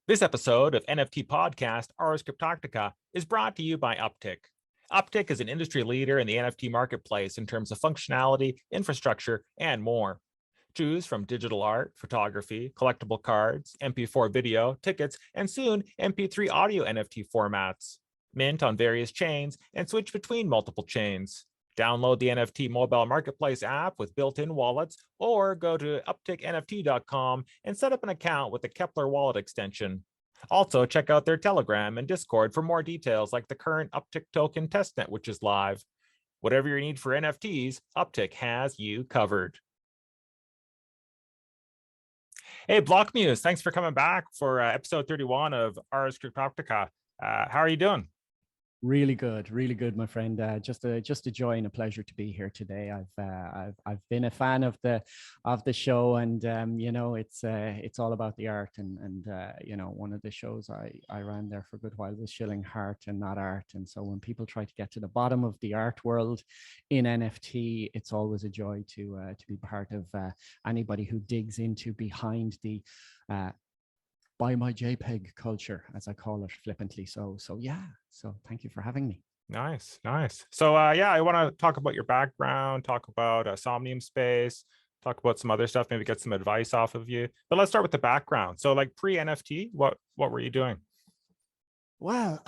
This episode of NFT podcast Ars Cryptotica is brought to you by Uptick. Uptick is an industry leader in the NFT marketplace in terms of functionality, infrastructure, and more. Choose from digital art, photography, collectible cards, MP4 video, tickets, and soon MP3 audio NFT formats. Mint on various chains and switch between multiple chains. Download the NFT mobile marketplace app with built-in wallets or go to upticknft.com and set up an account with the Kepler wallet extension. Also, check out their Telegram and Discord for more details like the current Uptick token testnet, which is live. Whatever your need for NFTs, Uptick has you covered. Hey, BlockMuse, thanks for coming back for episode 31 of Ars Cryptotica. How are you doing? Really good, my friend. Just a joy and a pleasure to be here today. I've been a fan of the show, and you know, it's all about the art, and you know, one of the shows I ran there for a good while was Shilling Heart and Not Art. And so when people try to get to the bottom of the art world in NFT, it's always a joy to be part of anybody who digs into behind the buy my JPEG culture, as I call it flippantly. So thank you for having me. Nice. So yeah, I want to talk about your background, talk about SomniumSpace, talk about some other stuff, maybe get some advice off of you. But let's start with the background. So like pre-NFT, what were you doing? Well,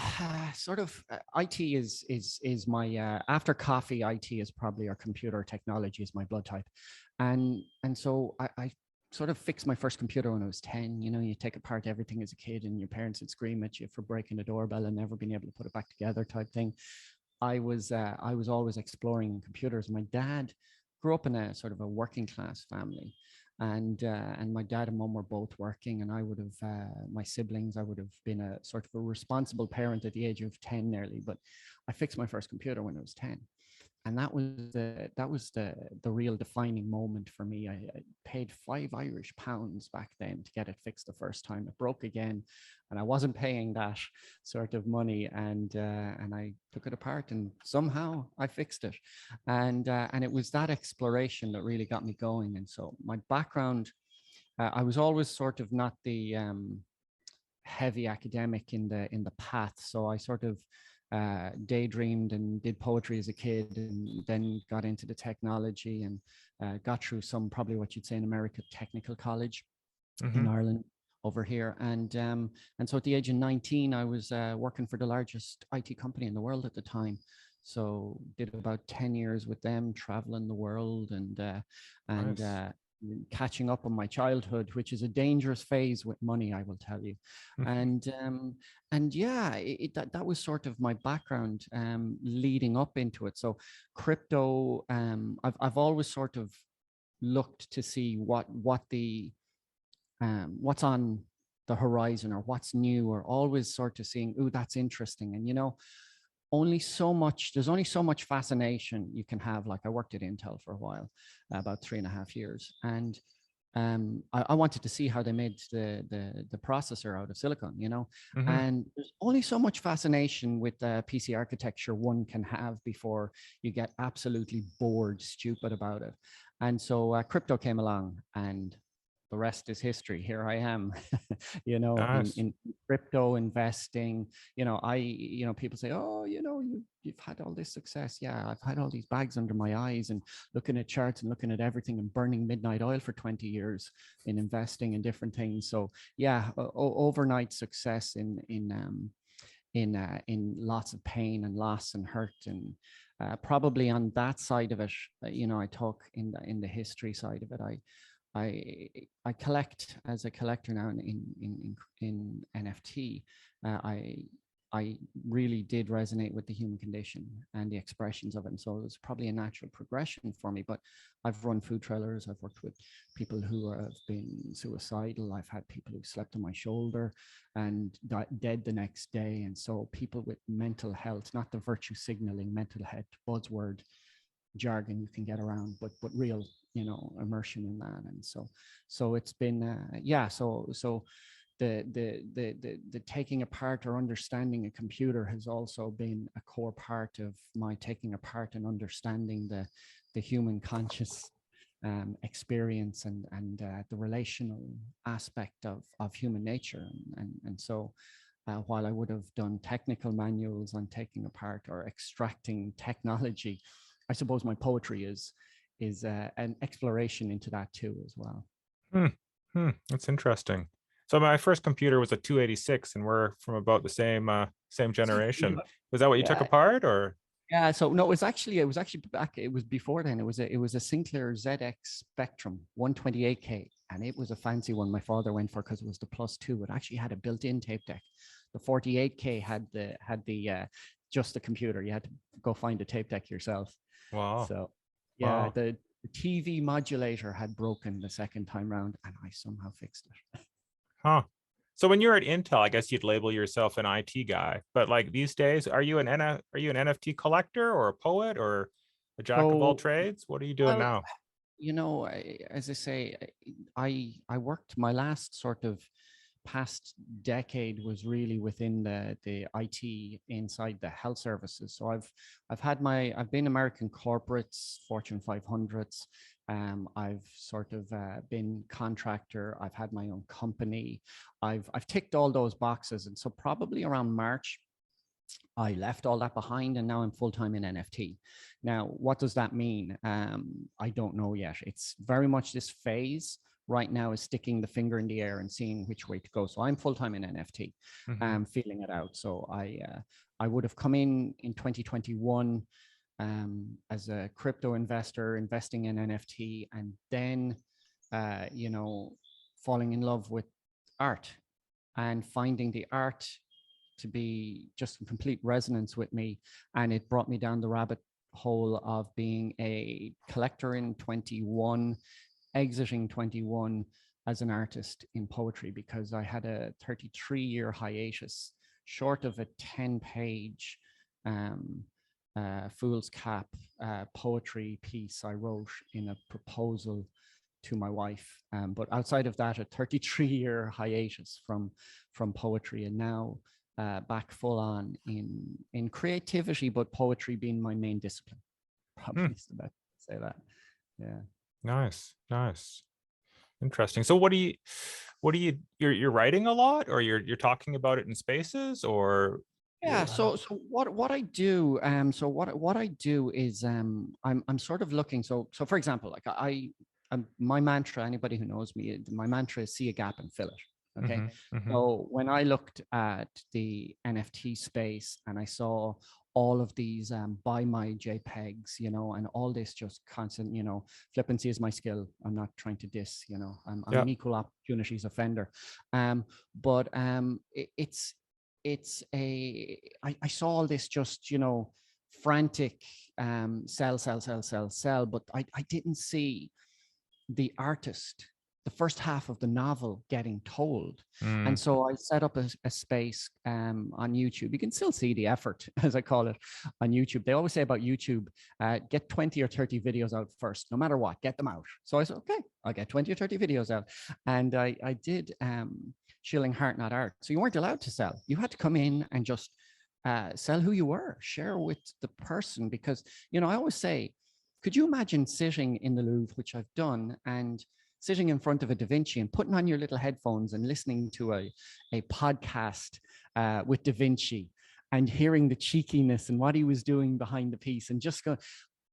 sort of IT is my after coffee. IT is probably, our computer technology is my blood type, and so I sort of fixed my first computer when I was 10. You know, you take apart everything as a kid and your parents would scream at you for breaking the doorbell and never being able to put it back together type thing. I was always exploring computers. My dad grew up in a sort of a working class family, and my dad and mom were both working, and I would have my siblings, I would have been a sort of a responsible parent at the age of 10 nearly. But I fixed my first computer when I was 10. And that was the real defining moment for me. I paid £5 back then to get it fixed the first time. It broke again, and I wasn't paying that sort of money. And I took it apart, and somehow I fixed it. And it was that exploration that really got me going. And so my background, I was always sort of not the heavy academic in the path. So I sort of daydreamed and did poetry as a kid, and then got into the technology and got through some, probably what you'd say in America, technical college in Ireland over here. And so at the age of 19, I was working for the largest IT company in the world at the time. So did about 10 years with them, traveling the world and nice. Catching up on my childhood, which is a dangerous phase with money, I will tell you. And yeah, that was sort of my background leading up into it. So crypto, I've always sort of looked to see what the what's on the horizon, or what's new, or always sort of seeing, oh, that's interesting. And you know, there's only so much fascination you can have. Like, I worked at Intel for a while, about 3.5 years, and I wanted to see how they made the processor out of silicon, you know. And there's only so much fascination with PC architecture one can have before you get absolutely bored stupid about it. And so crypto came along, and the rest is history. Here I am, you know, nice. in crypto investing. You know, people say, oh, you know, you've had all this success. Yeah, I've had all these bags under my eyes and looking at charts and looking at everything and burning midnight oil for 20 years in investing in different things. So yeah, overnight success in lots of pain and loss and hurt. And probably on that side of it, you know, I talk in the history side of it. I collect as a collector now in NFT. I really did resonate with the human condition and the expressions of it. And so it was probably a natural progression for me. But I've run food trailers. I've worked with people who have been suicidal. I've had people who slept on my shoulder and dead the next day. And so people with mental health, not the virtue signaling mental health buzzword jargon you can get around, but real, you know, immersion in that. And so it's been yeah, so the taking apart or understanding a computer has also been a core part of my taking apart and understanding the human conscious experience and the relational aspect of human nature. And so while I would have done technical manuals on taking apart or extracting technology, I suppose my poetry is an exploration into that too as well. That's interesting. So my first computer was a 286, and we're from about the same generation. Was that what you took apart, or? Yeah, so no, it was actually back. It was before then. It was a Sinclair ZX Spectrum 128K, and it was a fancy one. My father went for because it was the +2. It actually had a built-in tape deck. The 48K had the just the computer. You had to go find a tape deck yourself. Wow. So yeah, the TV modulator had broken the second time round, and I somehow fixed it. Huh. So when you're at Intel, I guess you'd label yourself an IT guy. But like these days, are you an NFT collector or a poet or a jack of all trades? What are you doing now? You know, as I say, I worked my last sort of past decade was really within the IT inside the health services. So I've been American corporates, Fortune 500s. I've sort of been contractor. I've had my own company. I've ticked all those boxes, and so probably around March, I left all that behind, and now I'm full-time in NFT. Now, what does that mean? I don't know yet. It's very much this phase right now is sticking the finger in the air and seeing which way to go. So I'm full-time in NFT, feeling it out. So I would have come in 2021 as a crypto investor, investing in NFT, and then, you know, falling in love with art and finding the art to be just in complete resonance with me. And it brought me down the rabbit hole of being a collector in 21, exiting 21 as an artist in poetry, because I had a 33-year hiatus, short of a 10-page fool's cap poetry piece I wrote in a proposal to my wife. But outside of that, a 33-year hiatus from poetry, and now back full on in creativity, but poetry being my main discipline. Probably is the best to say that. Yeah. Nice. Interesting. So you're writing a lot, or you're talking about it in spaces, or? Yeah. So what I do, what I do is I'm sort of looking. So for example, like my mantra, anybody who knows me, my mantra is see a gap and fill it. Okay. So when I looked at the NFT space and I saw all of these buy my JPEGs, you know, and all this just constant, you know, flippancy is my skill. I'm not trying to diss, you know, I'm an equal opportunities offender. But I saw all this just, you know, frantic sell, but I didn't see the artist, the first half of the novel getting told. And so I set up a space on YouTube. You can still see the effort, as I call it, on YouTube. They always say about YouTube, get 20 or 30 videos out first, no matter what, get them out. So I said, okay, I'll get 20 or 30 videos out. And I did Shilling Heart, Not Art. So you weren't allowed to sell. You had to come in and just sell who you were, share with the person. Because, you know, I always say, could you imagine sitting in the Louvre, which I've done, and sitting in front of a Da Vinci and putting on your little headphones and listening to a podcast with Da Vinci and hearing the cheekiness and what he was doing behind the piece, and just go,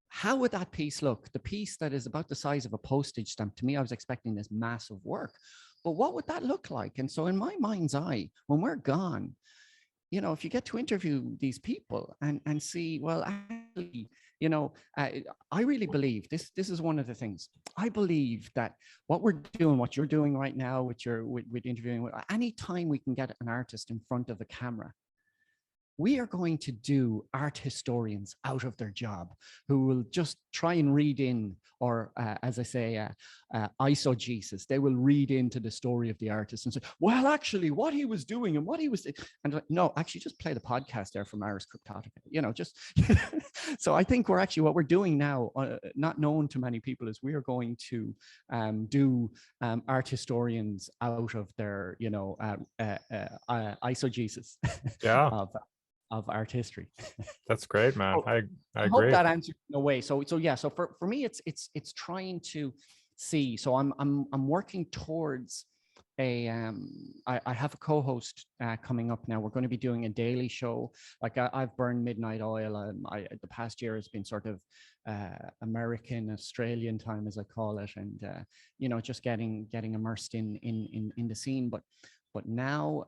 how would that piece look? The piece that is about the size of a postage stamp. To me, I was expecting this massive work, but what would that look like? And so in my mind's eye, when we're gone, you know, if you get to interview these people and see, well, actually, you know, I really believe this is one of the things. I believe that what we're doing, what you're doing right now with interviewing, any time we can get an artist in front of a camera, we are going to do art historians out of their job, who will just try and read in, or as I say, eisegesis. They will read into the story of the artist and say, well, actually, what he was doing and what he was, and no, actually, just play the podcast there from Ars Cryptotica. You know, just so I think we're actually, what we're doing now, not known to many people, is we are going to do art historians out of their, you know, eisegesis. Yeah. of art history. That's great, man. So I hope agree. that answers in a way. So yeah. So for me, it's trying to see. So I'm working towards I have a co-host coming up now. We're going to be doing a daily show. Like I've burned midnight oil. The past year has been sort of American Australian time, as I call it, and just getting immersed in the scene. But now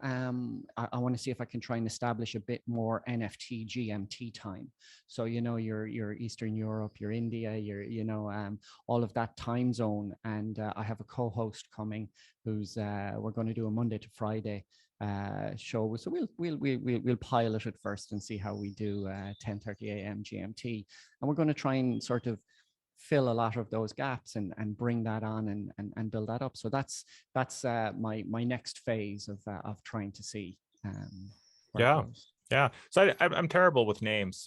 I want to see if I can try and establish a bit more NFT GMT time. So your Eastern Europe, your India, your all of that time zone, and I have a co-host coming who's we're going to do a Monday to Friday show. So we'll pilot it first and see how we do 10:30 a.m. GMT, and we're going to try and sort of fill a lot of those gaps and bring that on and build that up. So that's my next phase of trying to see Yeah. Yeah. So I'm terrible with names.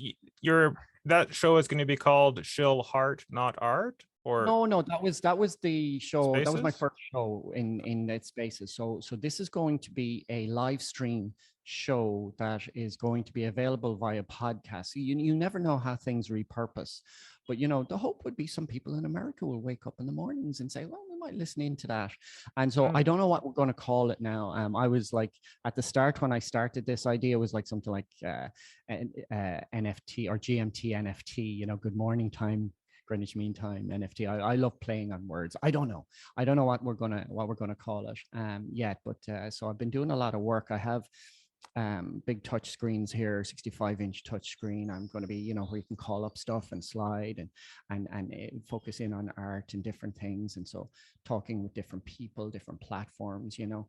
That show is going to be called Shill Heart, Not Art, or no, that was the show. Spaces? That was my first show in that Spaces. So this is going to be a live stream show that is going to be available via podcast. So you never know how things repurpose, but the hope would be some people in America will wake up in the mornings and say, well, we might listen into that. And so I don't know what we're going to call it now. I was like, at the start when I started this idea was like something like NFT or GMT NFT, good morning time, Greenwich Mean Time, NFT. I love playing on words. I don't know what we're gonna call it yet, but so I've been doing a lot of work. I have big touch screens here, 65-inch touch screen. I'm going to be, where you can call up stuff and slide and focus in on art and different things. And so talking with different people, different platforms, and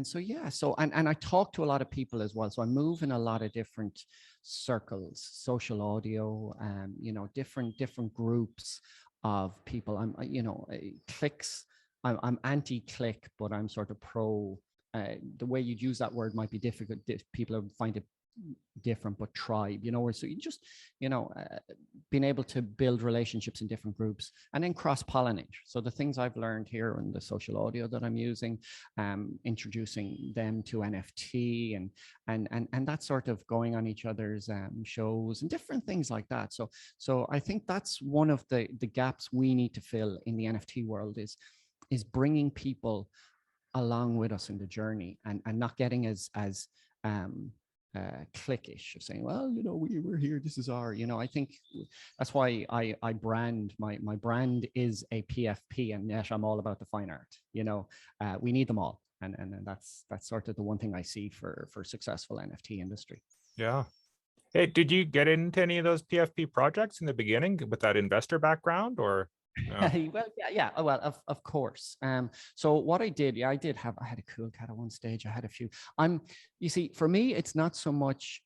so, yeah. So, and I talk to a lot of people as well. So I move in a lot of different circles, social audio, different groups of people. I'm, clicks. I'm anti-click, but I'm sort of pro. The way you'd use that word might be difficult. People find it different, but tribe, where so you just, being able to build relationships in different groups and then cross-pollinate. So the things I've learned here in the social audio that I'm using, introducing them to NFT and that sort of going on each other's shows and different things like that. So I think that's one of the gaps we need to fill in the NFT world is bringing people along with us in the journey and not getting as cliquish of saying, well, we're here, this is our, I think that's why I brand my brand is a PFP, and yet I'm all about the fine art. We need them all, and that's sort of the one thing I see for successful NFT industry. Yeah. Hey, did you get into any of those PFP projects in the beginning with that investor background, or no? Well, yeah. Well, of course. So what I did, I had a cool cat at one stage. I had a few. You see, for me, it's not so much.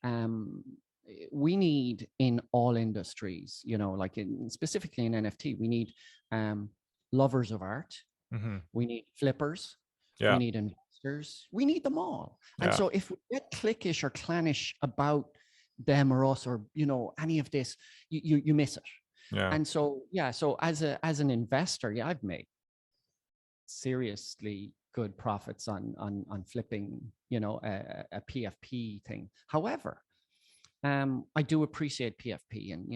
We need in all industries, like specifically in NFT, we need lovers of art. Mm-hmm. We need flippers. Yeah. We need investors. We need them all. And so if we get cliquish or clannish about them or us or any of this, you miss it. Yeah. And so, so as an investor, I've made seriously good profits on flipping, a PFP thing. However, I do appreciate PFP and,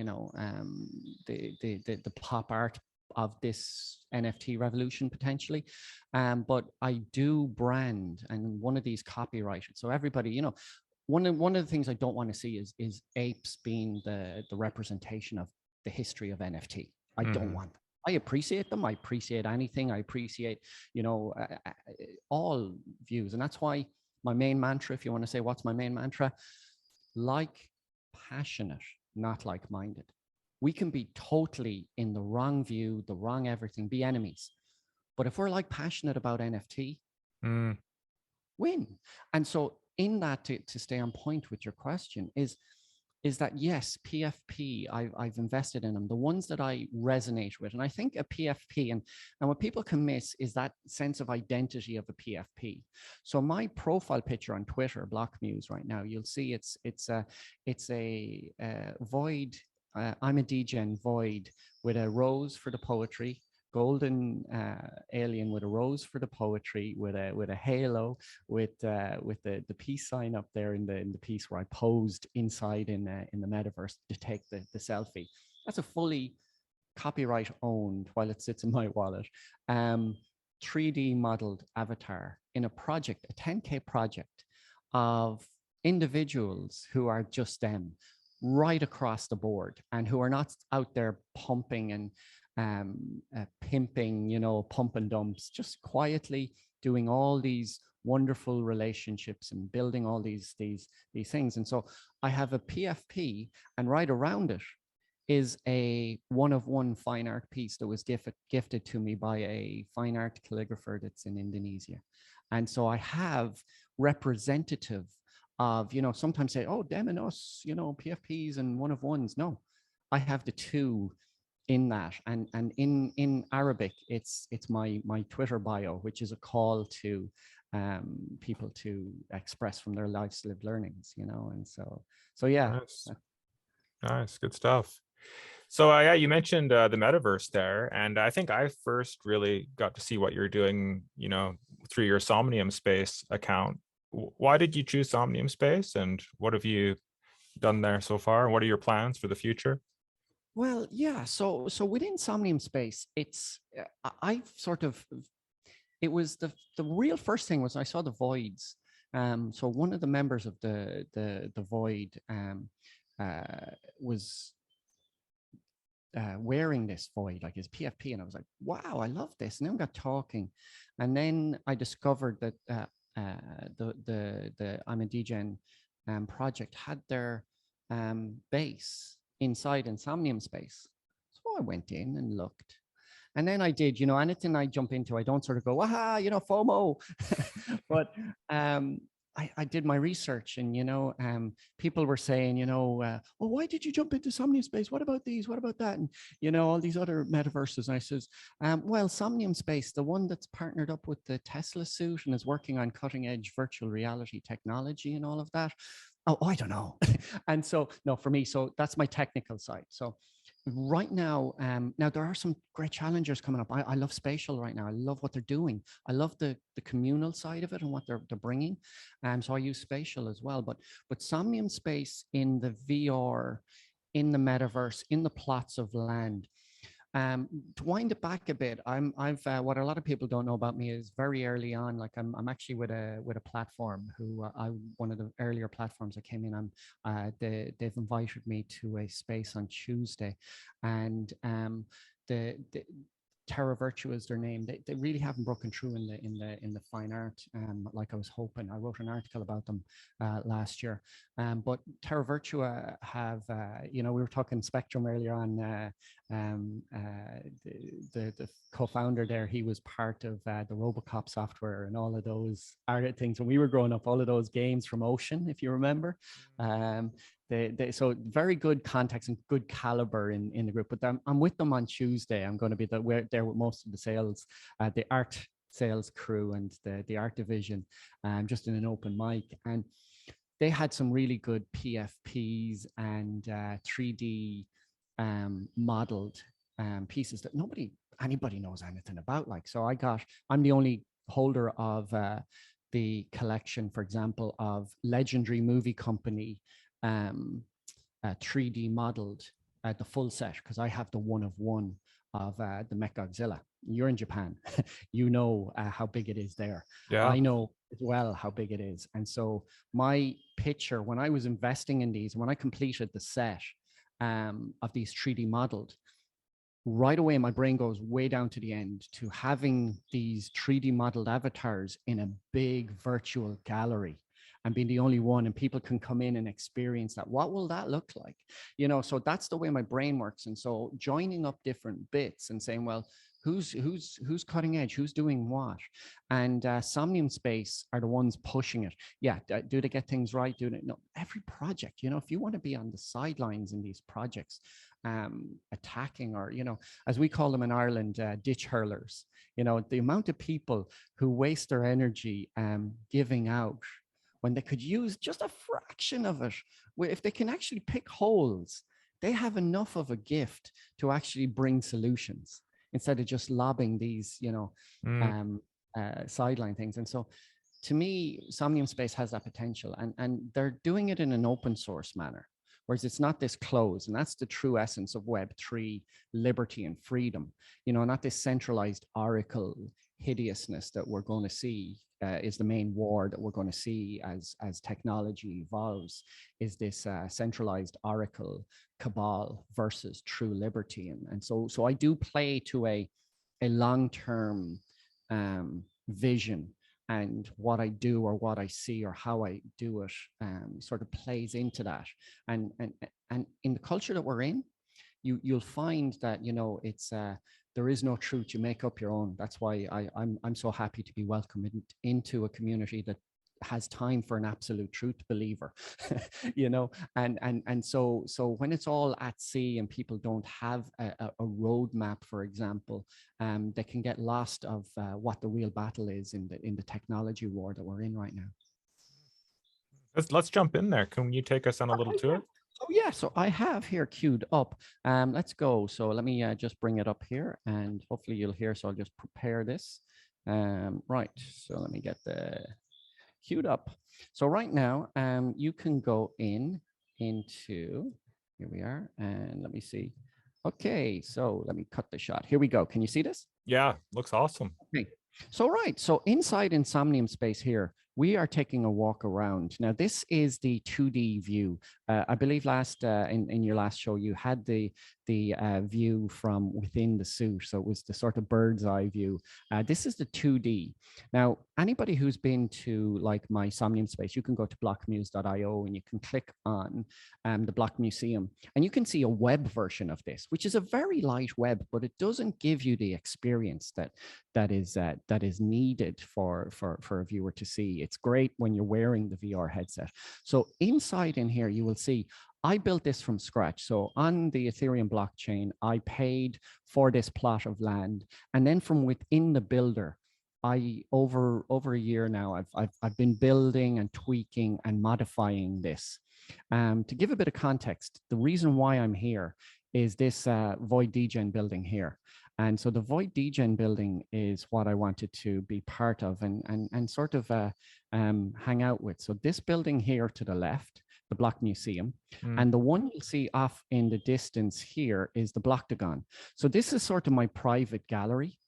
the pop art of this NFT revolution potentially. But I do brand and one of these copyrighted. So everybody, one of the things I don't want to see is apes being the representation of the history of NFT. I don't want them. I appreciate them. I appreciate anything. I appreciate, all views. And that's why my main mantra, if you want to say what's my main mantra, like passionate, not like-minded. We can be totally in the wrong view, the wrong everything, be enemies. But if we're like passionate about NFT, win. And so in that, to stay on point with your question is that yes, PFP, I've invested in them, the ones that I resonate with. And I think a PFP and what people can miss is that sense of identity of a PFP. So my profile picture on Twitter, BlockMuse right now, you'll see it's a void. I'm a degen void with a rose for the poetry, golden alien with a rose for the poetry, with a halo, with the peace sign up there in the piece where I posed inside in the metaverse to take the selfie. That's a fully copyright owned, while it sits in my wallet, 3D modeled avatar in a project, a 10K project of individuals who are just them, right across the board, and who are not out there pumping and pimping, pump and dumps, just quietly doing all these wonderful relationships and building all these things. And so I have a PFP, and right around it is a one-of-one fine art piece that was gifted to me by a fine art calligrapher that's in Indonesia. And so I have representative of, sometimes say, oh, them and us, PFPs and one-of-ones. No, I have the two in that. And in Arabic, it's my Twitter bio, which is a call to people to express from their life's lived learnings, and so yeah. Nice, good stuff. So yeah, you mentioned the metaverse there, and I think I first really got to see what you're doing, through your SomniumSpace account. Why did you choose SomniumSpace, and what have you done there so far? And what are your plans for the future? Well, yeah. So within SomniumSpace, it's it was the real first thing was I saw the voids. So one of the members of the void was wearing this void, like his PFP, and I was like, wow, I love this. And then we got talking, and then I discovered that the I'm a DGen project had their base inside in SomniumSpace. So I went in and looked. And then I did, anything I jump into, I don't sort of go, aha, FOMO. But I did my research, and people were saying, oh, why did you jump into SomniumSpace? What about these? What about that? And all these other metaverses. And I says, well, SomniumSpace, the one that's partnered up with the Tesla suit and is working on cutting edge virtual reality technology and all of that. Oh, I don't know. And so, no, for me, so that's my technical side. So right now, now there are some great challengers coming up. I love spatial right now. I love what they're doing. I love the communal side of it and what they're bringing. So I use spatial as well. But SomniumSpace in the VR, in the metaverse, in the plots of land. To wind it back a bit, I've what a lot of people don't know about me is very early on, like I'm actually with a platform who one of the earlier platforms that came in. They've invited me to a space on Tuesday, and the Terra Virtua is their name. They really haven't broken through in the fine art like I was hoping. I wrote an article about them last year, but Terra Virtua have we were talking Spectrum earlier on. The co-founder there, he was part of the Robocop software and all of those art things when we were growing up. All of those games from Ocean, if you remember. So very good context and good caliber in the group. But I'm with them on Tuesday. I'm going to be there with most of the sales, the art sales crew and the art division, just in an open mic. And they had some really good PFPs and 3D modeled pieces that anybody knows anything about. Like, so I'm the only holder of the collection, for example, of Legendary Movie Company 3D modeled the full set, because I have the one-of-one of the Mechagodzilla. You're in Japan. You know how big it is there. Yeah. I know as well how big it is. And so my picture, when I was investing in these, when I completed the set of these 3D modeled, right away my brain goes way down to the end to having these 3D modeled avatars in a big virtual gallery and being the only one, and people can come in and experience that. What will that look like? So that's the way my brain works. And so joining up different bits and saying, well, who's cutting edge, who's doing what? And SomniumSpace are the ones pushing it. Yeah, do they get things right? No, every project, if you want to be on the sidelines in these projects, attacking, or as we call them in Ireland, ditch hurlers, the amount of people who waste their energy giving out when they could use just a fraction of it. If they can actually pick holes, they have enough of a gift to actually bring solutions. instead of just lobbing these, you know, sideline things. And so to me, SomniumSpace has that potential, and they're doing it in an open source manner, whereas it's not this closed. And that's the true essence of Web3 liberty and freedom, you know, not this centralized oracle hideousness that we're going to see is the main war that we're going to see as technology evolves, is this centralized oracle cabal versus true liberty. And so I do play to a long-term vision, and what I do or what I see or how I do it sort of plays into that. And in the culture that we're in, you'll find that, you know, it's there is no truth. You make up your own. That's why I'm so happy to be welcomed into a community that has time for an absolute truth believer, you know. And so when it's all at sea and people don't have a roadmap, for example, they can get lost of what the real battle is in the technology war that we're in right now. Let's jump in there. Can you take us on a little tour? Oh yeah, so I have here queued up. Let's go. So let me just bring it up here, and hopefully you'll hear. So I'll just prepare this. Right. So let me get the queued up. So right now, you can go into, here we are, and let me see. Okay, so let me cut the shot. Here we go. Can you see this? Yeah, looks awesome. Okay. So right, so inside in SomniumSpace here, we are taking a walk around. Now, this is the 2D view. I believe in your last show, you had the view from within the suit. So it was the sort of bird's eye view. This is the 2D. Now, anybody who's been to like my SomniumSpace, you can go to blockmuse.io and you can click on the Block Museum, and you can see a web version of this, which is a very light web, but it doesn't give you the experience that is needed for a viewer to see. It's great when you're wearing the VR headset. So inside in here, you will see I built this from scratch. So on the Ethereum blockchain, I paid for this plot of land, and then from within the builder, I over a year now, I've been building and tweaking and modifying this. To give a bit of context, the reason why I'm here is this Void Degen building here. And so the Void Degen building is what I wanted to be part of and sort of hang out with. So this building here to the left, the Block Museum, and the one you'll see off in the distance here is the Blocktagon. So this is sort of my private gallery.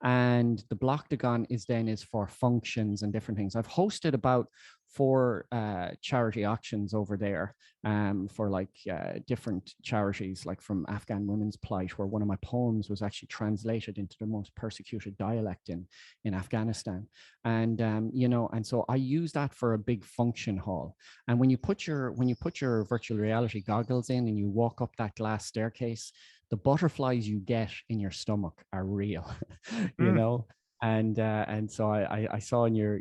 And the Blocktagon is for functions and different things. I've hosted about 4 charity auctions over there for like different charities, like from Afghan women's plight, where one of my poems was actually translated into the most persecuted dialect in Afghanistan. And you know, and so I use that for a big function hall. And when you put your virtual reality goggles in and you walk up that glass staircase, the butterflies you get in your stomach are real, you know. And so I saw in your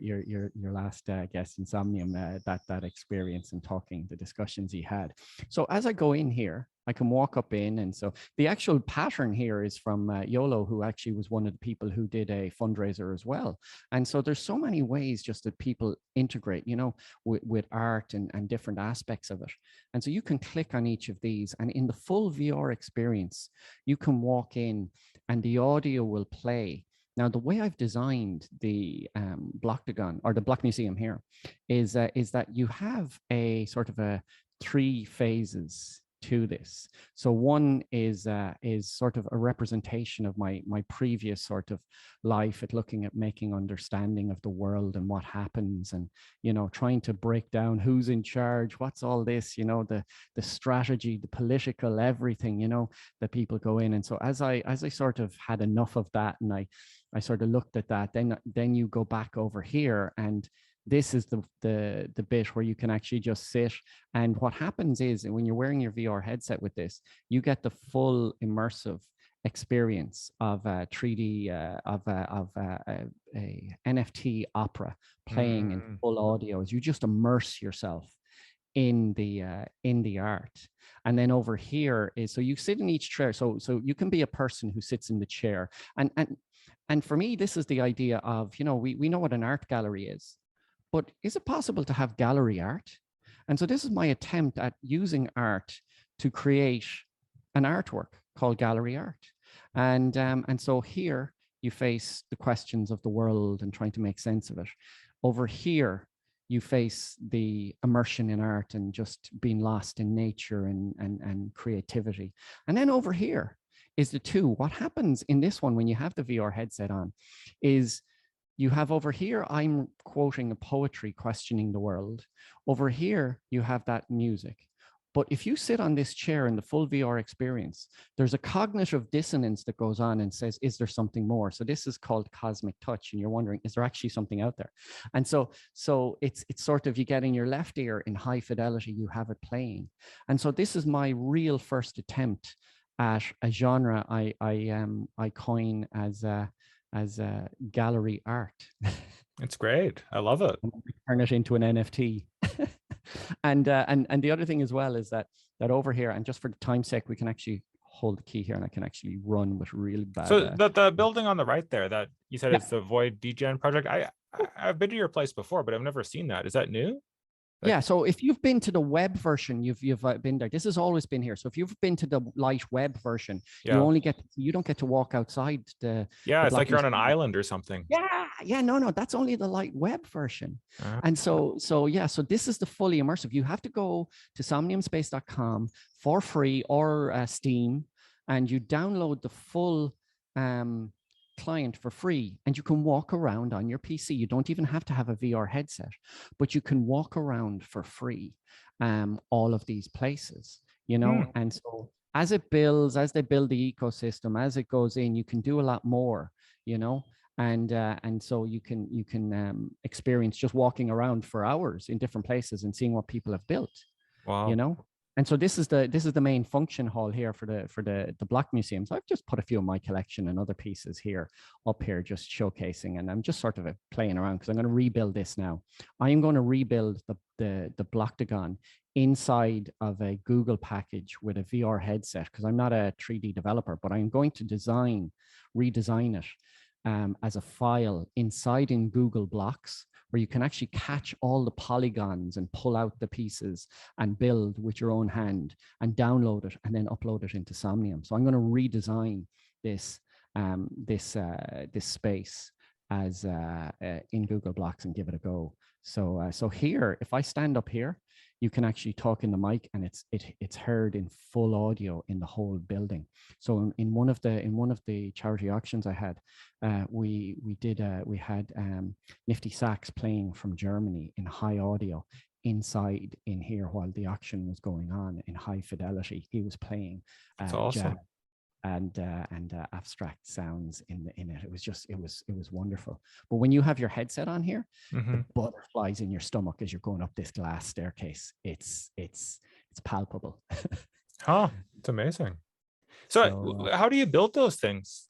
last guest in Somnium that experience and talking, the discussions he had. So as I go in here, I can walk up in, and so the actual pattern here is from YOLO, who actually was one of the people who did a fundraiser as well. And so there's so many ways just that people integrate, you know, with art and different aspects of it. And so you can click on each of these, and in the full VR experience, you can walk in and the audio will play. Now, the way I've designed the Blocktagon or the Block Museum here is that you have a sort of a 3 phases to this. So one is sort of a representation of my previous sort of life at looking at making understanding of the world and what happens, and, you know, trying to break down who's in charge, what's all this, you know, the strategy, the political, everything, you know, that people go in. And so as I sort of had enough of that, and I sort of looked at that, then you go back over here, and this is the bit where you can actually just sit. And what happens is when you're wearing your VR headset with this, you get the full immersive experience of a 3D of a NFT opera playing in full audio as you just immerse yourself in the art. And then over here is, so you sit in each chair, so you can be a person who sits in the chair. And for me, this is the idea of, you know, we know what an art gallery is, but is it possible to have gallery art? And so this is my attempt at using art to create an artwork called gallery art. And so here you face the questions of the world and trying to make sense of it. Over here, you face the immersion in art and just being lost in nature and creativity. And then over here is the two. What happens in this one when you have the VR headset on is you have over here, I'm quoting a poetry questioning the world. Over here, you have that music. But if you sit on this chair in the full VR experience, there's a cognitive dissonance that goes on and says, is there something more? So this is called cosmic touch. And you're wondering, is there actually something out there? And so it's sort of, you get in your left ear in high fidelity, you have it playing. And so this is my real first attempt at a genre I coin as gallery art. It's great. I love it. Turn it into an NFT. And the other thing as well is that over here, and just for the time's sake, we can actually hold the key here, and I can actually run with really bad. So the building on the right there that you said is the Void Degen project. I've been to your place before, but I've never seen that. Is that new? Yeah, so if you've been to the web version, you've been there. This has always been here. So if you've been to the light web version, you don't get to walk outside the. Yeah, it's like you're on an island or something. No, that's only the light web version. And so this is the fully immersive. You have to go to SomniumSpace.com for free or Steam, and you download the full client for free, and you can walk around on your PC. You don't even have to have a VR headset, but you can walk around for free all of these places, you know. And so as they build the ecosystem, as it goes in, you can do a lot more, you know. And so you can experience just walking around for hours in different places and seeing what people have built. Wow. You know. And so this is the main function hall here for the Block Museum. So I've just put a few of my collection and other pieces here up here, just showcasing, and I'm just sort of playing around because I'm going to rebuild this now. I am going to rebuild the Blocktagon inside of a Google package with a VR headset, because I'm not a 3D developer, but I'm going to redesign it as a file inside in Google Blocks, where you can actually catch all the polygons and pull out the pieces and build with your own hand and download it and then upload it into Somnium. So I'm going to redesign this space as in Google Blocks and give it a go. So here, if I stand up here, you can actually talk in the mic, and it's heard in full audio in the whole building. So in one of the charity auctions I had, we had Nifty Sax playing from Germany in high audio inside in here while the auction was going on in high fidelity. He was playing That's awesome. jazz and abstract sounds in it. It was wonderful. But when you have your headset on here, the butterflies in your stomach as you're going up this glass staircase, it's palpable. It's amazing. So how do you build those things?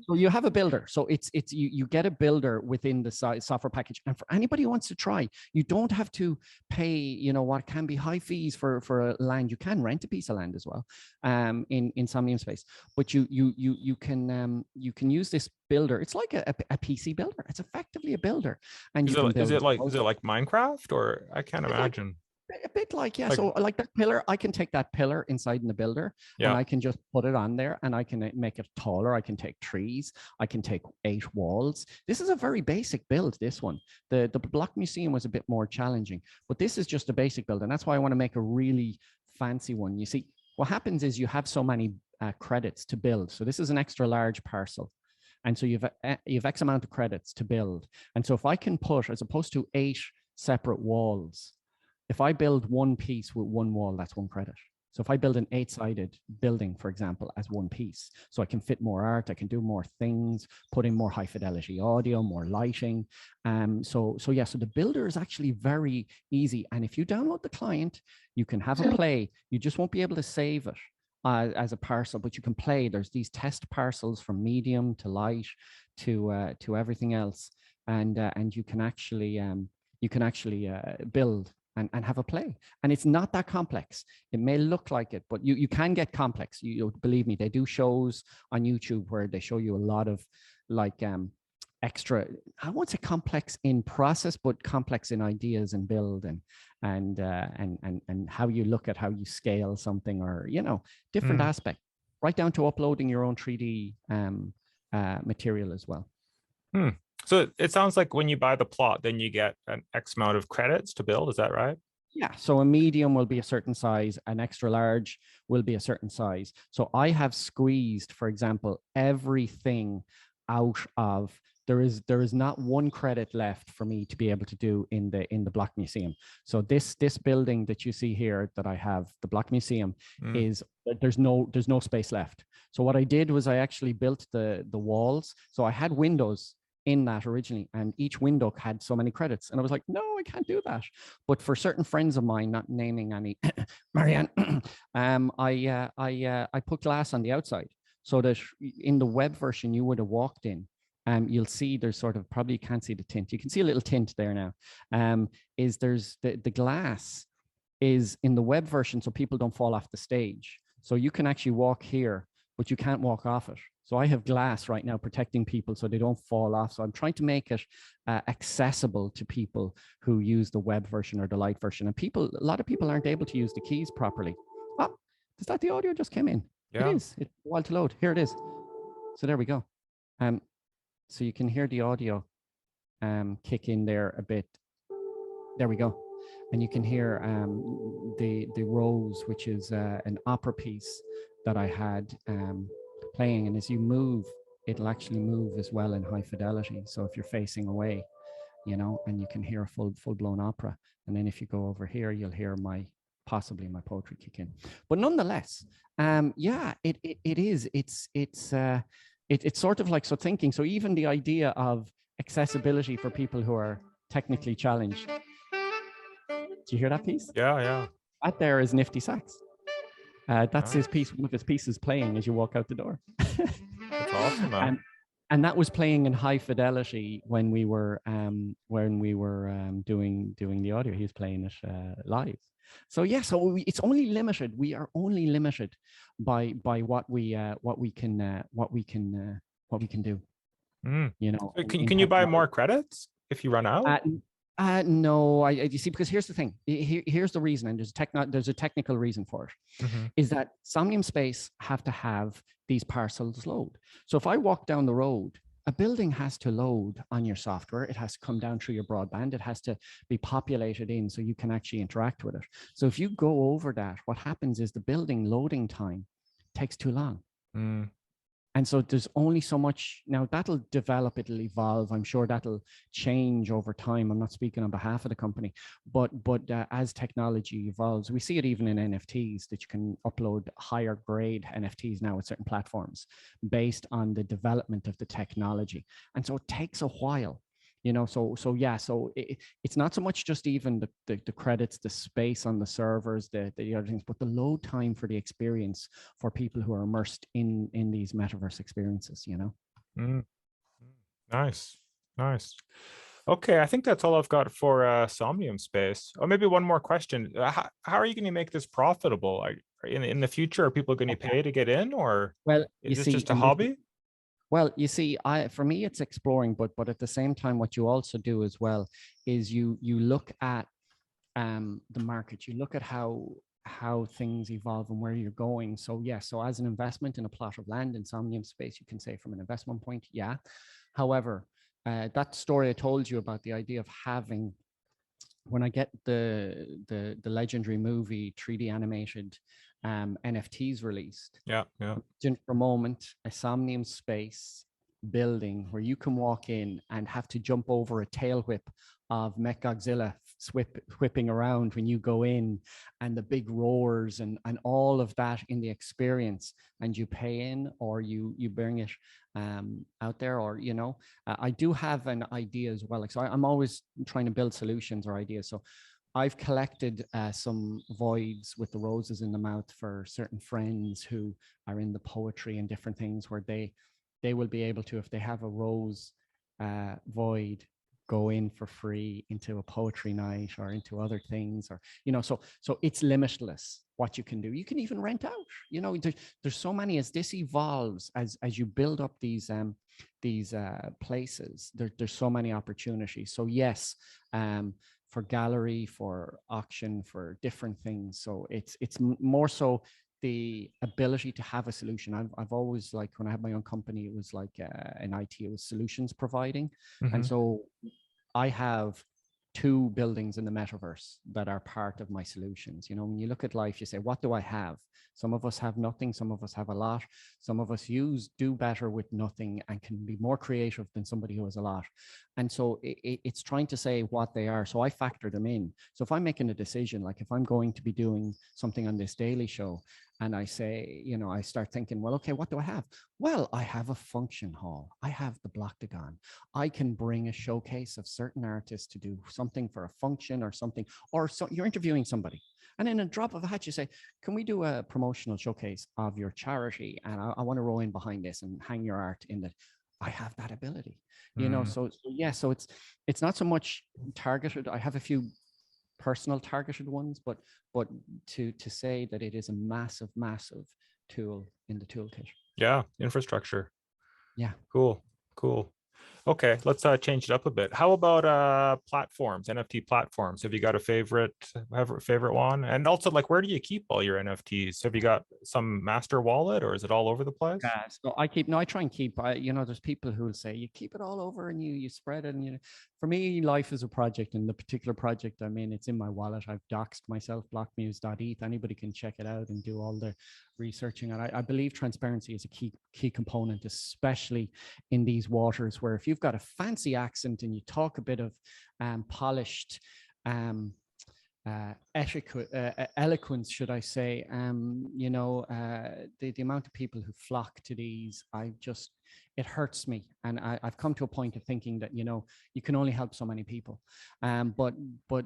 So you have a builder. So you get a builder within the software package. And for anybody who wants to try, you don't have to pay, you know, what can be high fees for a land. You can rent a piece of land as well, in SomniumSpace. But you can use this builder. It's like a PC builder. It's effectively a builder. And is it like Minecraft, or I can't imagine. A bit like, yeah. So like that pillar, I can take that pillar inside in the builder, and I can just put it on there, and I can make it taller. I can take trees. I can take 8 walls. This is a very basic build, this one. The Block Museum was a bit more challenging, but this is just a basic build. And that's why I want to make a really fancy one. You see, what happens is you have so many credits to build. So this is an extra large parcel. And so you've X amount of credits to build. And so if I can put, as opposed to 8 separate walls, if I build one piece with 1 wall, that's 1 credit. So if I build an 8-sided building, for example, as 1 piece, so I can fit more art, I can do more things, put in more high fidelity audio, more lighting. So the builder is actually very easy. And if you download the client, you can have a play. You just won't be able to save it as a parcel, but you can play. There's these test parcels from medium to light to everything else, and you can actually build and have a play. And it's not that complex. It may look like it, but you can get complex. You believe me, they do shows on YouTube where they show you a lot of extra, I won't say complex in process, but complex in ideas and build and how you look at how you scale something, or, you know, different aspects. right down to uploading your own 3D material as well. So it sounds like when you buy the plot, then you get an X amount of credits to build. Is that right? Yeah, so a medium will be a certain size, an extra large will be a certain size. So I have squeezed, for example, everything out of, there is not one credit left for me to be able to do in the Block Museum. So this building that you see here that I have, the Block Museum, is there's no space left. So what I did was I actually built the walls. So I had windows in that originally, and each window had so many credits, and I was like, no, I can't do that. But for certain friends of mine, not naming any, Marianne, I put glass on the outside so that in the web version you would have walked in, you'll see there's sort of, probably you can't see the tint, you can see a little tint there now, is there's the glass is in the web version so people don't fall off the stage. So you can actually walk here, but you can't walk off it. So I have glass right now protecting people so they don't fall off. So I'm trying to make it accessible to people who use the web version or the light version. And a lot of people aren't able to use the keys properly. Oh, is that the audio just came in? Yeah. It is. It's a while to load. Here it is. So there we go. So you can hear the audio kick in there a bit. There we go. And you can hear the Rose, which is an opera piece that I had playing, and as you move, it'll actually move as well in high fidelity. So if you're facing away, and you can hear a full-blown opera, and then if you go over here, you'll hear possibly my poetry kick in. But nonetheless, yeah, it is. It's sort of like, so thinking. So even the idea of accessibility for people who are technically challenged. Do you hear that piece? Yeah. That there is Nifty Sax. That's his piece, one of his pieces playing as you walk out the door. That's awesome, man. And that was playing in high fidelity when we were doing the audio. He was playing it live. So yeah, so it's only limited. We are only limited by what we can do. So can you buy more credits if you run out? No, you see, because here's the thing. Here's the reason, and there's a technical reason for it, is that SomniumSpace have to have these parcels load. So if I walk down the road, a building has to load on your software. It has to come down through your broadband. It has to be populated in so you can actually interact with it. So if you go over that, what happens is the building loading time takes too long. And so there's only so much. Now that'll develop, it'll evolve. I'm sure that'll change over time. I'm not speaking on behalf of the company, but as technology evolves, we see it even in NFTs, that you can upload higher grade NFTs now with certain platforms based on the development of the technology. And so it takes a while. So yeah, so it's not so much just even the credits, the space on the servers, the other things, but the load time for the experience for people who are immersed in these metaverse experiences, Nice. Okay, I think that's all I've got for SomniumSpace. Or maybe one more question. How are you going to make this profitable? In the future, are people going to pay to get in, or is this just a hobby? Well, you see, for me, it's exploring, but at the same time, what you also do as well is you look at the market, you look at how things evolve and where you're going. So yeah, so as an investment in a plot of land in SomniumSpace, you can say from an investment point, yeah. However, that story I told you about the idea of having, when I get the legendary movie 3D animated NFTs released. Yeah. For a moment, a SomniumSpace building where you can walk in and have to jump over a tail whip of Mechagodzilla whipping around when you go in, and the big roars and all of that in the experience, and you pay in or you bring it out there, or I do have an idea as well. So I'm always trying to build solutions or ideas. So I've collected some voids with the roses in the mouth for certain friends who are in the poetry and different things, where they will be able to, if they have a rose void, go in for free into a poetry night or into other things, or so it's limitless what you can do. You can even rent out. There's so many, as this evolves, as you build up these places, there's so many opportunities. So yes, for gallery, for auction, for different things. So it's more so the ability to have a solution. I've always, like, when I had my own company, it was like in IT, it was solutions providing. And so I have 2 buildings in the metaverse that are part of my solutions. You know, when you look at life, you say, what do I have? Some of us have nothing. Some of us have a lot. Some of us do better with nothing and can be more creative than somebody who has a lot. And so it's trying to say what they are. So I factor them in. So if I'm making a decision, like if I'm going to be doing something on this daily show, and I say, you know, I start thinking, well, okay, what do I have? Well, I have a function hall. I have the Blocktagon. I can bring a showcase of certain artists to do something for a function or something, or so you're interviewing somebody. And in a drop of a hat, you say, can we do a promotional showcase of your charity? And I want to roll in behind this and hang your art in that. I have that ability, you know, so yeah, so it's not so much targeted. I have a few personal targeted ones, but to say that it is a massive tool in the toolkit. Yeah, infrastructure. Yeah, cool. Okay, let's change it up a bit. How about platforms, NFT platforms? Have you got a favorite one? And also, like, where do you keep all your NFTs? Have you got some master wallet, or is it all over the place? yeah. So I try and keep, you know, there's people who will say you keep it all over and you spread it, and you know, for me, life is a project, and the particular project I'm in, it's in my wallet. I've doxed myself, blockmuse.eth. Anybody can check it out and do all the researching. And I believe transparency is a key component, especially in these waters, where if you've got a fancy accent and you talk a bit of polished eloquence, should I say, you know, the amount of people who flock to these, it hurts me. And I've come to a point of thinking that, you know, you can only help so many people. But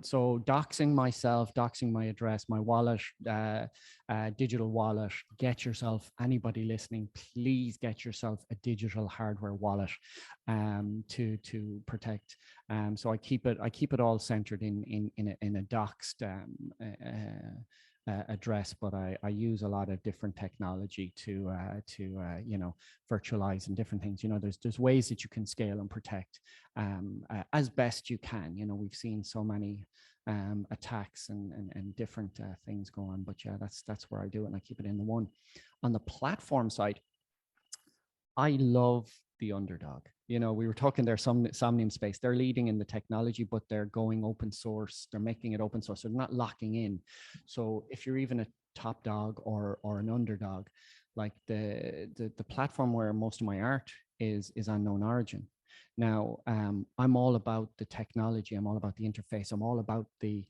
so doxing myself, doxing my address, my wallet, digital wallet, get yourself, anybody listening, please get yourself a digital hardware wallet to protect. So I keep it all centered in a doxed address, but I use a lot of different technology to you know, virtualize and different things. You know, there's ways that you can scale and protect as best you can. You know, we've seen so many attacks and different things go on, but yeah, that's where I do it, and I keep it in the one. On the platform side, I love the underdog. You know, we were talking there, SomniumSpace, they're leading in the technology, but they're going open source. They're making it open source. So they're not locking in. So if you're even a top dog or an underdog, like the platform where most of my art is on KnownOrigin. Now, I'm all about the technology. I'm all about the interface. I'm all about the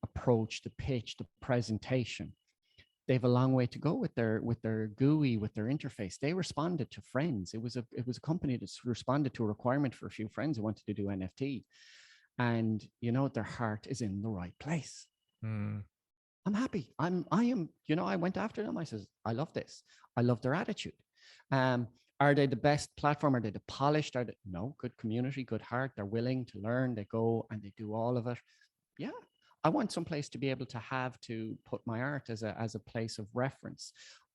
approach, the pitch, the presentation. They have a long way to go with their GUI, with their interface. They responded to friends. It was a company that responded to a requirement for a few friends who wanted to do NFT, and you know, their heart is in the right place. I'm happy. I am. You know, I went after them. I says, I love this. I love their attitude. Are they the best platform? Are they the polished? No, good community, good heart. They're willing to learn. They go and they do all of it. Yeah. I want some place to be able to have to put my art as a place of reference.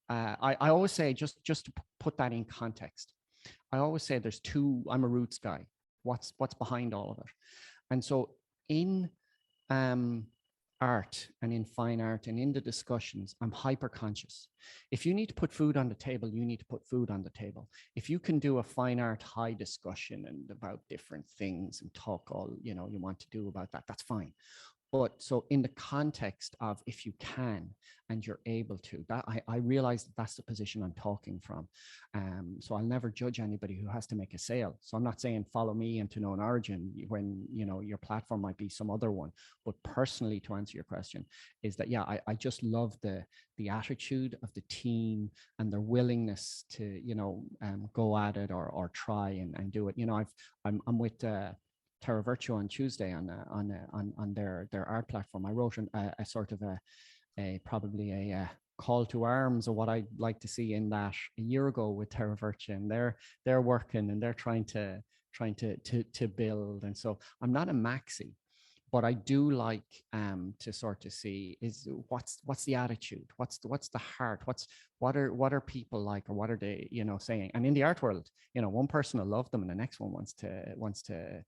I always say, just to put that in context, I always say there's two. I'm a roots guy. What's behind all of it? And so in art and in fine art and in the discussions, I'm hyper conscious. If you need to put food on the table, you need to put food on the table. If you can do a fine art high discussion and about different things and talk all, you know, you want to do about that, that's fine. But so in the context of, if you can and you're able to, that I realize that that's the position I'm talking from. So I'll never judge anybody who has to make a sale. So I'm not saying follow me into KnownOrigin when, you know, your platform might be some other one. But personally, to answer your question, is that, yeah, I just love the attitude of the team and their willingness to, you know, go at it or try and do it. You know, I'm with Terra Virtue on Tuesday on their art platform. I wrote a sort of probably a call to arms, or what I'd like to see in that a year ago with Terra Virtue, and they're working and they're trying to build. And so I'm not a maxi, but I do like to sort of see is what's the attitude, what's the heart, what are people like, or what are they, you know, saying. And in the art world, you know, one person will love them and the next one wants to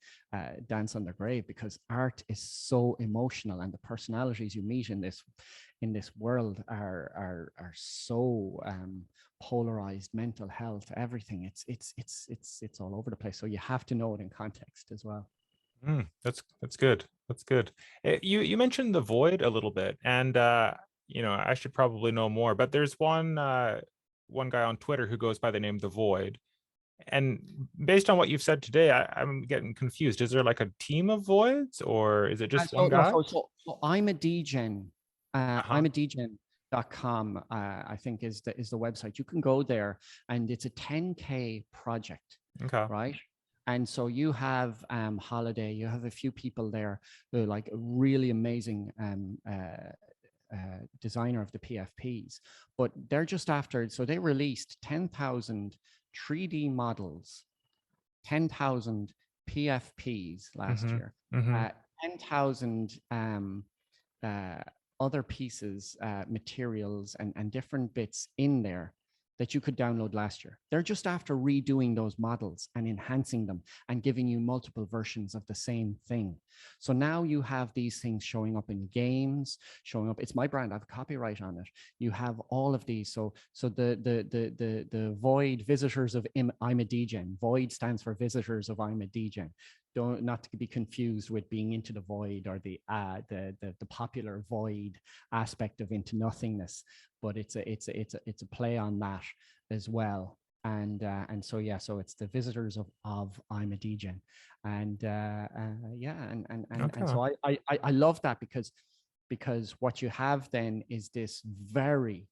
dance on their grave, because art is so emotional, and the personalities you meet in this, in this world are so polarized. Mental health, everything. It's all over the place. So you have to know it in context as well. That's good. That's good. You mentioned the void a little bit, and I should probably know more, but there's one guy on Twitter who goes by the name The Void. And based on what you've said today, I'm getting confused. Is there like a team of voids, or is it just one guy? So I'm a DGen. Uh-huh. I'm a DGen.com, I think is the website. You can go there, and it's a 10K project, Okay. right? And so you have Holiday, you have a few people there who are like a really amazing designer of the PFPs, but they're just after, so they released 10,000 3D models, 10,000 PFPs last year, 10,000 other pieces, materials, and different bits in there that you could download last year. They're just after redoing those models and enhancing them and giving you multiple versions of the same thing. So now you have these things showing up in games, showing up. It's my brand. I have copyright on it. You have all of these. So the Void visitors of I'm a DGen. Void stands for visitors of I'm a DGen. Not to be confused with being into the void or the popular void aspect of into nothingness, but it's a play on that as well. And so yeah, so it's the visitors of I'm a DGen, and so I love that because what you have then is this very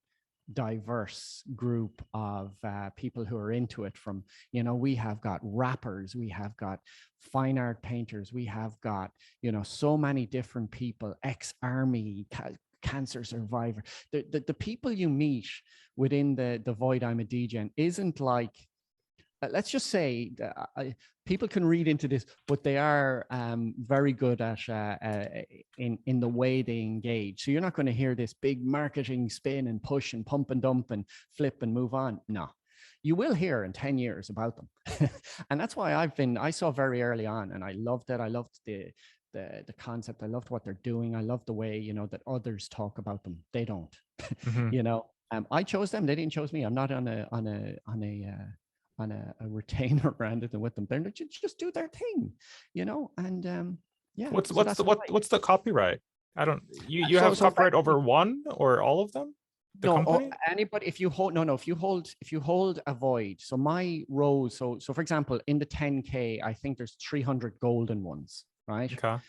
diverse group of people who are into it. From, we have got rappers, we have got fine art painters, we have got, so many different people, ex-army, cancer survivor. The people you meet within the Void I'm a DGen isn't like, let's just say people can read into this, but they are very good at in the way they engage. So you're not going to hear this big marketing spin and push and pump and dump and flip and move on. No, you will hear in 10 years about them. And that's why I saw very early on, and I loved it. I loved the concept. I loved what they're doing. I love the way, that others talk about them. They don't. I chose them. They didn't choose me. I'm not on a retainer or anything with them. They're just do their thing, and yeah. What's the copyright? I don't, you have copyright over one or all of them? The company? Anybody, if you hold if you hold a void. So my rows, so for example, in the 10K, I think there's 300 golden ones, right? Okay.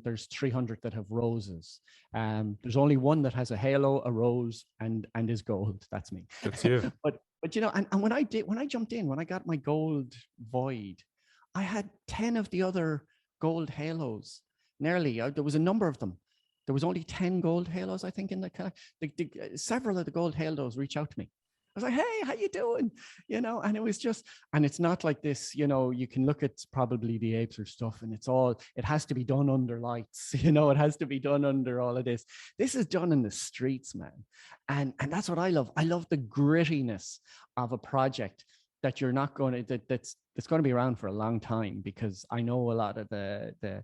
There's 300 that have roses. There's only one that has a halo, a rose, and is gold. That's me. That's you. but and when I jumped in, when I got my gold void, I had 10 of the other gold halos. Nearly, there was a number of them. There was only 10 gold halos, I think, in several of the gold halos reach out to me. I was like, hey, how you doing? And it was just, and it's not like this, you can look at probably the apes or stuff, and it has to be done under lights, it has to be done under all of this. This is done in the streets, man. And that's what I love. I love the grittiness of a project that you're not going to, that's going to be around for a long time, because I know a lot of the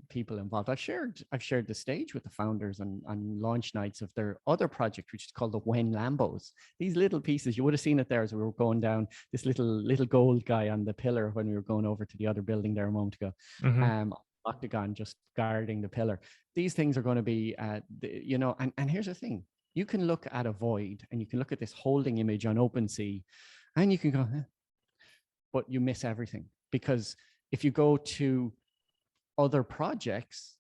people involved. I've shared the stage with the founders on launch nights of their other project, which is called the When Lambos. These little pieces, you would have seen it there as we were going down, this little gold guy on the pillar when we were going over to the other building there a moment ago. Octagon, just guarding the pillar. These things are going to be, and here's the thing. You can look at a void and you can look at this holding image on OpenSea and you can go, but you miss everything. Because if you go to other projects,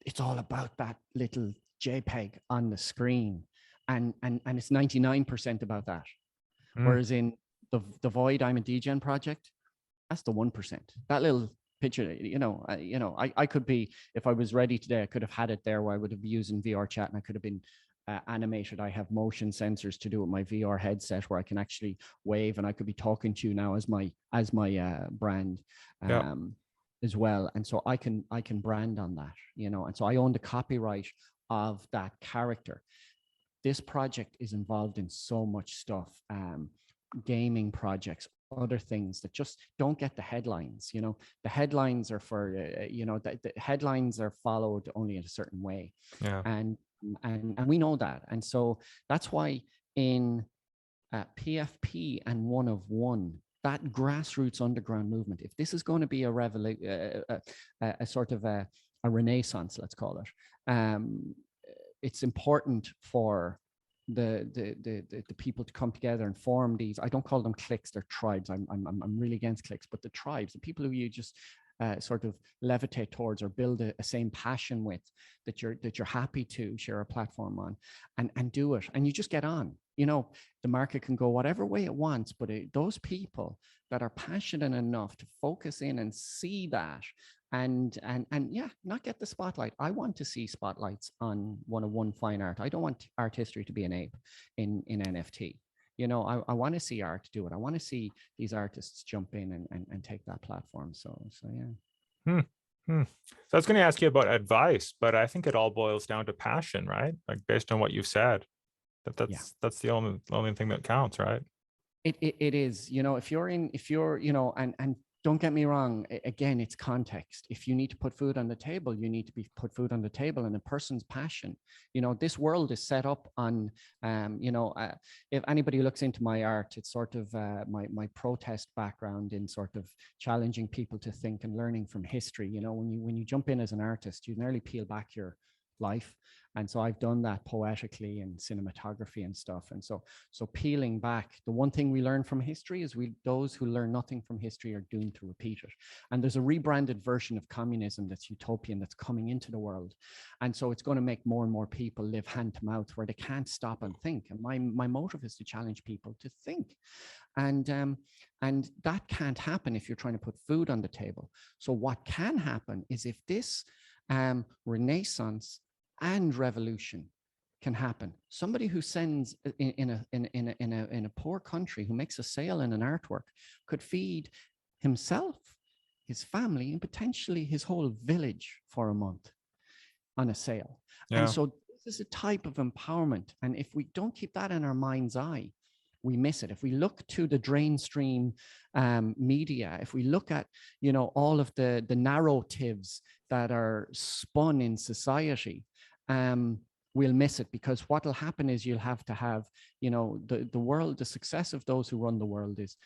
it's all about that little JPEG on the screen, and it's 99% about that. Whereas in the Void I'm a DGen project, that's the 1%. That little picture, I could be, if I was ready today, I could have had it there where I would have been using VR chat and I could have been animated. I have motion sensors to do with my VR headset where I can actually wave, and I could be talking to you now as my brand. As well. And so I can brand on that, and so I own the copyright of that character. This project is involved in so much stuff, gaming projects, other things that just don't get the headlines. The headlines are for, the headlines are followed only in a certain way. And And we know that. And so that's why in PFP and One of One, that grassroots underground movement, if this is going to be a sort of a renaissance, let's call it, it's important for the people to come together and form these. I don't call them cliques; they're tribes. I'm really against cliques, but the tribes, the people who you just sort of levitate towards or build a same passion with, that you're happy to share a platform on, and do it, and you just get on. You know, the market can go whatever way it wants, but those people that are passionate enough to focus in and see that, and yeah, not get the spotlight. I want to see spotlights on One of One fine art. I don't want art history to be an ape in NFT. You know, I want to see art do it. I want to see these artists jump in and take that platform. So yeah. So I was going to ask you about advice, but I think it all boils down to passion, right? Like based on what you've said, that's the only thing that counts, right? It is, you know, if you're, you know, and don't get me wrong, again, it's context. If you need to put food on the table, you need to put food on the table, and a person's passion. You know, this world is set up on, you know, if anybody looks into my art, it's sort of my protest background in sort of challenging people to think and learning from history. You know, when you jump in as an artist, you nearly peel back your life. And so I've done that poetically and cinematography and stuff. And so peeling back, the one thing we learn from history is those who learn nothing from history are doomed to repeat it. And there's a rebranded version of communism that's utopian, that's coming into the world. And so it's going to make more and more people live hand to mouth, where they can't stop and think. And my motive is to challenge people to think. And that can't happen if you're trying to put food on the table. So what can happen is if this renaissance and revolution can happen. Somebody who sends in a poor country, who makes a sale in an artwork, could feed himself, his family, and potentially his whole village for a month on a sale. Yeah. And so this is a type of empowerment. And if we don't keep that in our mind's eye, we miss it. If we look to the drain stream media, if we look at, you know, all of the narratives that are spun in society, we'll miss it, because what will happen is you'll have to have, you know, the world, the success of those who run the world is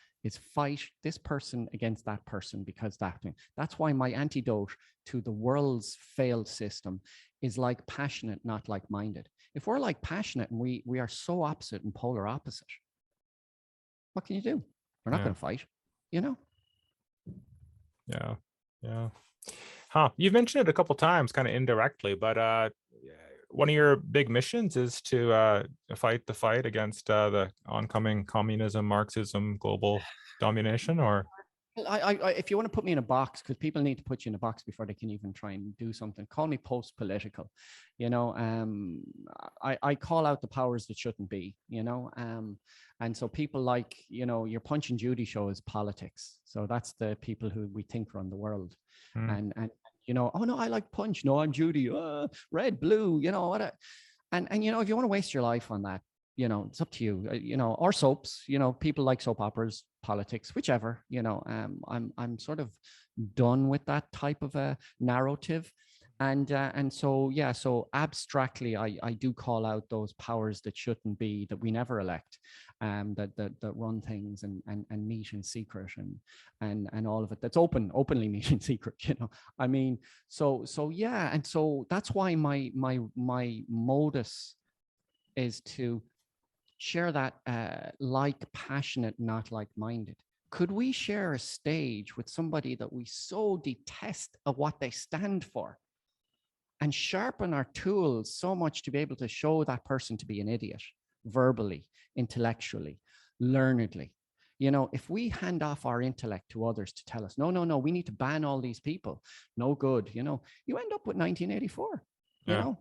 fight this person against that person, because that's why my antidote to the world's failed system is like passionate, not like minded. If we're like passionate and we are so opposite and polar opposite, what can you do? We're not going to fight, you know? Yeah. You've mentioned it a couple times, kind of indirectly, but one of your big missions is to fight the fight against the oncoming communism, Marxism, global domination, or? I if you want to put me in a box, because people need to put you in a box before they can even try and do something, call me post-political. You know, I call out the powers that shouldn't be, you know, and so people like, you know, your Punch and Judy show is politics. So that's the people who we think run the world. And you know, oh no, I like Punch. No, I'm Judy. Red, blue, you know what? And you know, if you want to waste your life on that, you know, it's up to you, you know, or soaps, you know, people like soap operas, politics, whichever, you know, I'm sort of done with that type of a narrative. And so, yeah, so abstractly, I do call out those powers that shouldn't be, that we never elect, that run things and meet in secret and all of it. That's openly meet in secret, you know. I mean, so yeah, and so that's why my modus is to share that like passionate, not like minded. Could we share a stage with somebody that we so detest of what they stand for, and sharpen our tools so much to be able to show that person to be an idiot, verbally, intellectually, learnedly? You know, if we hand off our intellect to others to tell us, no, we need to ban all these people, no good, you know, you end up with 1984. You know,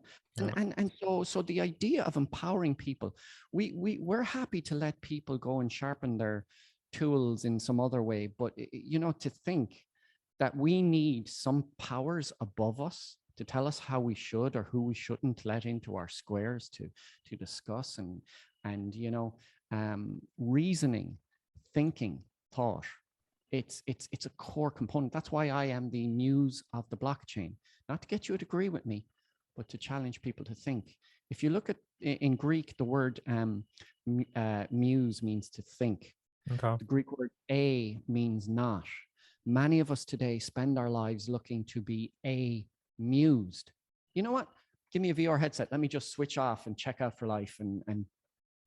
and so the idea of empowering people, we're happy to let people go and sharpen their tools in some other way, but you know, to think that we need some powers above us to tell us how we should or who we shouldn't let into our squares to discuss and you know, reasoning, thinking, thought. It's a core component. That's why I am the muse of the blockchain, not to get you to agree with me, but to challenge people to think. If you look at in Greek, the word muse means to think. Okay. The Greek word means not. Many of us today spend our lives looking to be amused. You know what? Give me a VR headset. Let me just switch off and check out for life and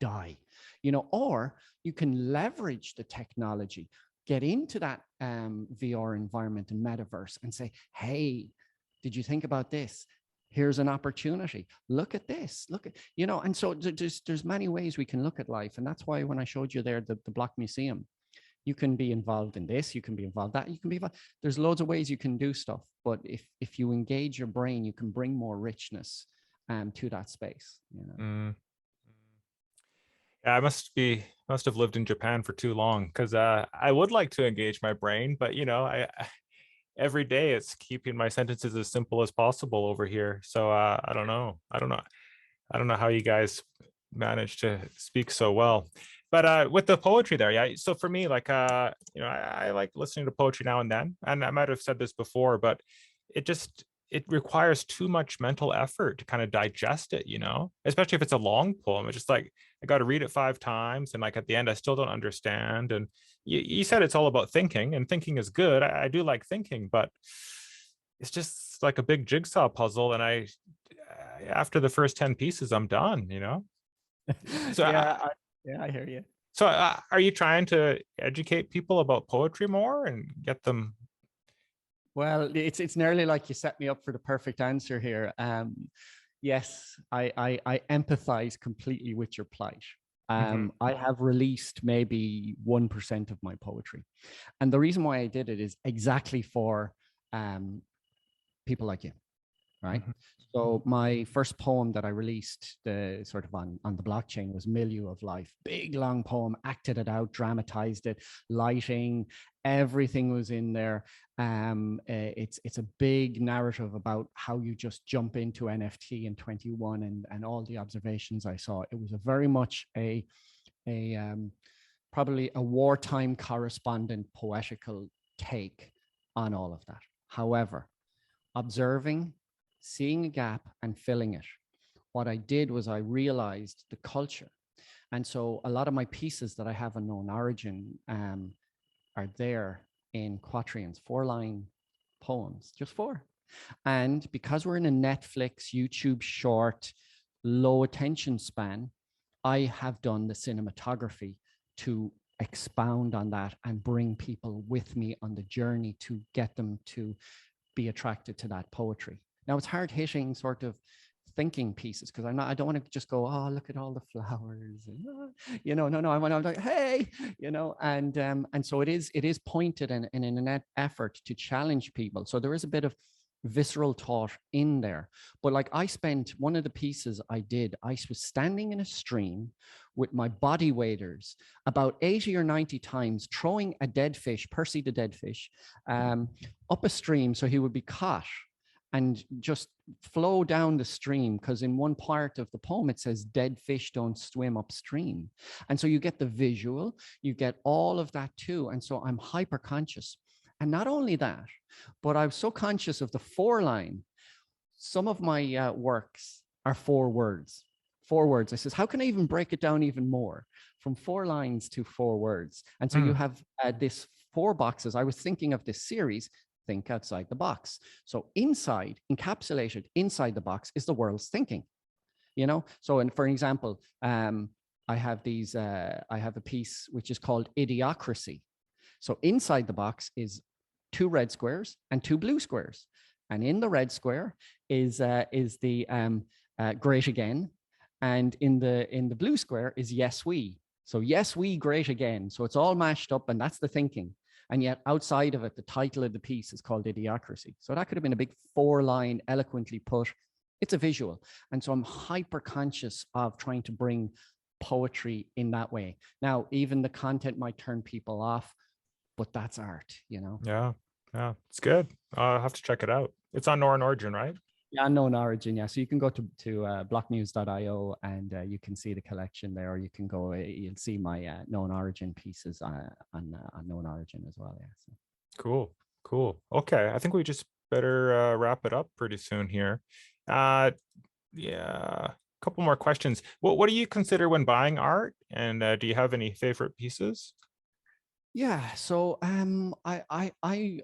die. You know, or you can leverage the technology, get into that VR environment and metaverse and say, hey, did you think about this? Here's an opportunity. Look at this. Look at, you know, and so there's many ways we can look at life. And that's why when I showed you there, the Block Museum, you can be involved in this, you can be involved that, you can be involved. There's loads of ways you can do stuff. But if you engage your brain, you can bring more richness to that space. You know? Yeah, I must have lived in Japan for too long, because I would like to engage my brain, but you know, I every day it's keeping my sentences as simple as possible over here. So I don't know. I don't know how you guys manage to speak so well. But with the poetry there, yeah. So for me, like you know, I like listening to poetry now and then. And I might have said this before, but it requires too much mental effort to kind of digest it, you know, especially if it's a long poem. It's just like I got to read it 5 times, and like at the end, I still don't understand. And you said it's all about thinking, and thinking is good. I do like thinking, but it's just like a big jigsaw puzzle. And after the first 10 pieces, I'm done, you know? So Yeah, I hear you. so are you trying to educate people about poetry more and get them? Well, it's nearly like you set me up for the perfect answer here. Yes, I empathize completely with your plight. I have released maybe 1% of my poetry. And the reason why I did it is exactly for people like you, right? So my first poem that I released, the sort of on the blockchain, was Milieu of Life. Big long poem, acted it out, dramatized it, lighting, everything was in there. It's a big narrative about how you just jump into NFT in 21 and all the observations I saw. It was a very much probably a wartime correspondent poetical take on all of that. However, observing, seeing a gap and filling it. What I did was I realized the culture. And so a lot of my pieces that I have on KnownOrigin are there in quatrains, 4-line poems, just 4. And because we're in a Netflix, YouTube short, low attention span, I have done the cinematography to expound on that and bring people with me on the journey to get them to be attracted to that poetry. Now it's hard hitting sort of thinking pieces because I don't want to just go, oh, look at all the flowers, and, you know, no, I'm like, hey, you know, and so it is pointed in an effort to challenge people. So there is a bit of visceral thought in there. But like I spent one of the pieces I did, I was standing in a stream with my body waders about 80 or 90 times, throwing a dead fish, Percy the dead fish, up a stream so he would be caught and just flow down the stream, because in one part of the poem it says dead fish don't swim upstream. And so you get the visual, you get all of that too. And so I'm hyper conscious. And not only that, but I was so conscious of the 4-line. Some of my works are 4 words. 4 words. I says, how can I even break it down even more from 4 lines to 4 words? And so you have this 4 boxes. I was thinking of this series, Think Outside the Box. So inside, encapsulated inside the box is the world's thinking, you know? So, and for example, I have a piece which is called Idiocracy. So inside the box is 2 red squares and 2 blue squares. And in the red square is the great again. And in the blue square is yes, we. So yes, we great again. So it's all mashed up, and that's the thinking. And yet outside of it, the title of the piece is called Idiocracy. So that could have been a big 4-line, eloquently put. It's a visual. And so I'm hyper conscious of trying to bring poetry in that way. Now, even the content might turn people off, but that's art, you know? Yeah, it's good. I'll have to check it out. It's on KnownOrigin, right? Yeah, KnownOrigin, yeah. So you can go to blockmuse.io and you can see the collection there, or you can go, you'll see my KnownOrigin pieces on KnownOrigin as well, yeah. So. Cool. Okay, I think we just better wrap it up pretty soon here. Yeah, couple more questions. What do you consider when buying art? And do you have any favorite pieces? Yeah, so I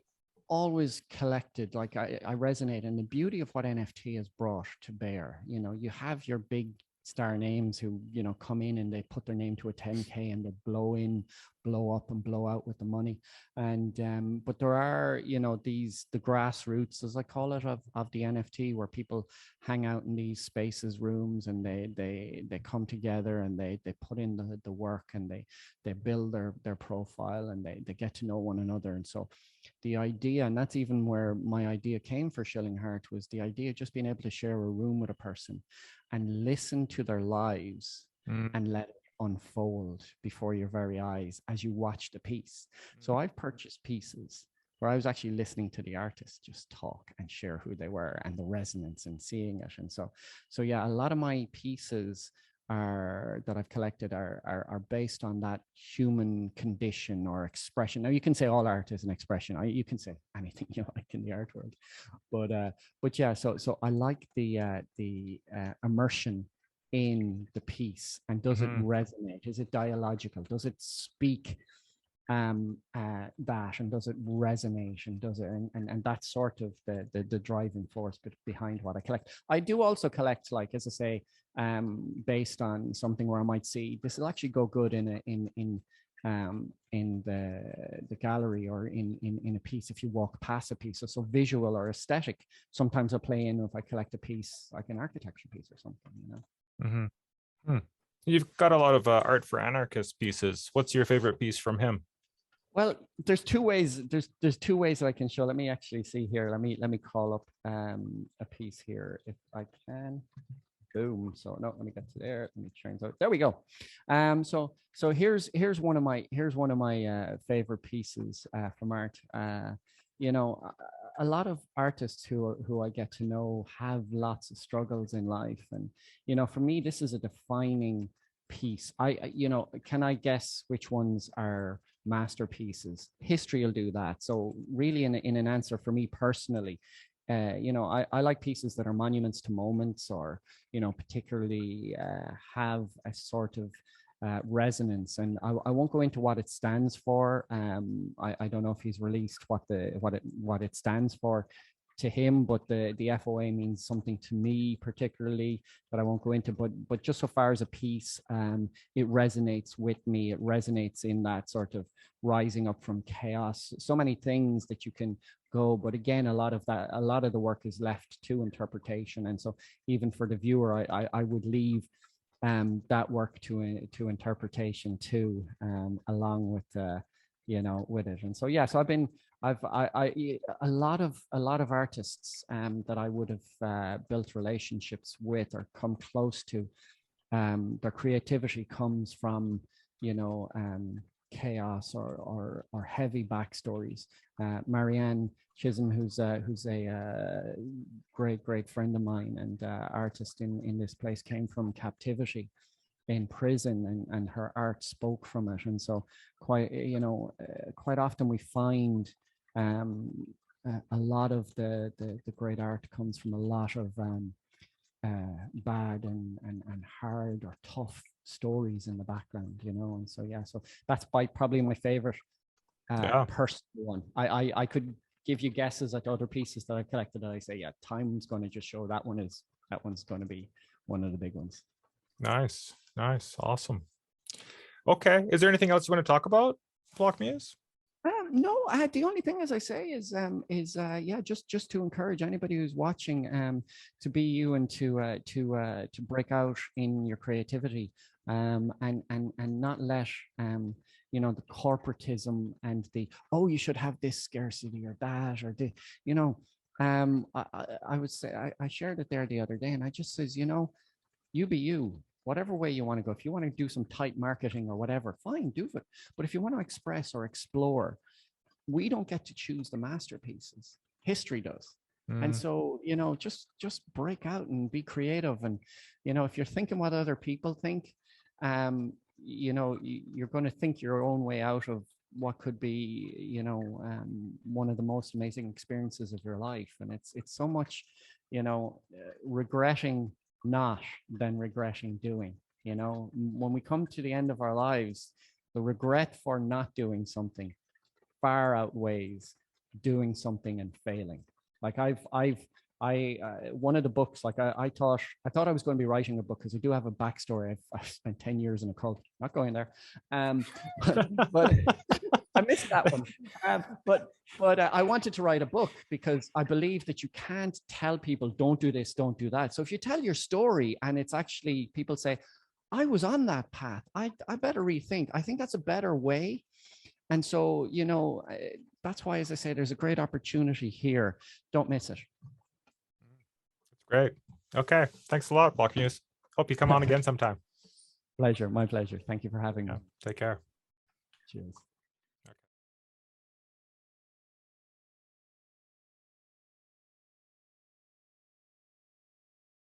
always collected, like I resonate, and the beauty of what NFT has brought to bear. You know, you have your big star names who, you know, come in and they put their name to a 10K and they blow in, blow up and blow out with the money. And but there are, you know, the grassroots, as I call it, of the NFT, where people hang out in these spaces, rooms, and they come together and they put in the work, and they build their profile, and they get to know one another. And so the idea, and that's even where my idea came for Shilling Heart, was the idea of just being able to share a room with a person and listen to their lives and let it unfold before your very eyes as you watch the piece. So I've purchased pieces where I was actually listening to the artist just talk and share who they were and the resonance and seeing it. And so yeah, a lot of my pieces that I've collected are based on that human condition or expression. Now you can say all art is an expression. You can say anything you like in the art world, but yeah. So I like the immersion in the piece, and does it resonate? Is it dialogical? Does it speak that, and does it resonate, and does it, and that's sort of the driving force behind what I collect. I do also collect, like, as I say, based on something where I might see this will actually go good in the gallery, or in a piece if you walk past a piece. So visual or aesthetic sometimes I play in if I collect a piece, like an architecture piece or something, you know. You've got a lot of Art for Anarchists pieces. What's your favorite piece from him? Well, there's two ways. There's two ways that I can show. Let me actually see here. Let me call up a piece here if I can. Boom. So no, let me get to there. Let me change out. There we go. So here's one of my favorite pieces from art. You know, a lot of artists who I get to know have lots of struggles in life, and you know, for me, this is a defining piece. You know, can I guess which ones are masterpieces? History will do that. So really, in an answer for me personally, you know, I like pieces that are monuments to moments, or, you know, particularly have a sort of resonance. And I won't go into what it stands for. I don't know if he's released what it stands for to him, but the FOA means something to me particularly that I won't go into. But just so far as a piece, it resonates with me. It resonates in that sort of rising up from chaos. So many things that you can go, but again, a lot of the work is left to interpretation. And so even for the viewer, I would leave that work to interpretation too, along with you know, with it. And so yeah, so I've a lot of artists that I would have built relationships with or come close to. Their creativity comes from, you know, chaos or heavy backstories. Marianne Chisholm, who's a great friend of mine and artist in this place, came from captivity in prison, and her art spoke from it. And so quite often we find a lot of the great art comes from a lot of bad and hard or tough stories in the background, you know. And so yeah, so that's probably my favorite personal one. I could give you guesses at other pieces that I've collected that I say, yeah, time's going to just show that one's going to be one of the big ones. Nice, awesome. Okay, is there anything else you want to talk about, BlockMuse? No, the only thing, as I say, is yeah, just to encourage anybody who's watching to be you, and to break out in your creativity, and not let you know, the corporatism and the, oh, you should have this scarcity or that, or the, you know, I would say I shared it there the other day, and I just says, you know, you be you. Whatever way you want to go. If you want to do some tight marketing or whatever, fine, do it. But if you want to express or explore, we don't get to choose the masterpieces. History does. And so, you know, just break out and be creative. And, you know, if you're thinking what other people think, you know, you're going to think your own way out of what could be, you know, one of the most amazing experiences of your life. And it's so much, you know, regretting not than regretting doing. You know, when we come to the end of our lives, the regret for not doing something far outweighs doing something and failing. Like one of the books, like I thought I was going to be writing a book because I do have a backstory. I've spent 10 years in a cult, not going there. But I missed that one. But I wanted to write a book because I believe that you can't tell people don't do this, don't do that. So if you tell your story and it's actually people say, I was on that path, I better rethink. I think that's a better way. And so, you know, that's why, as I say, there's a great opportunity here. Don't miss it. That's great. Okay. Thanks a lot, BlockMuse. Hope you come on again sometime. Pleasure. My pleasure. Thank you for having me. Take care. Cheers.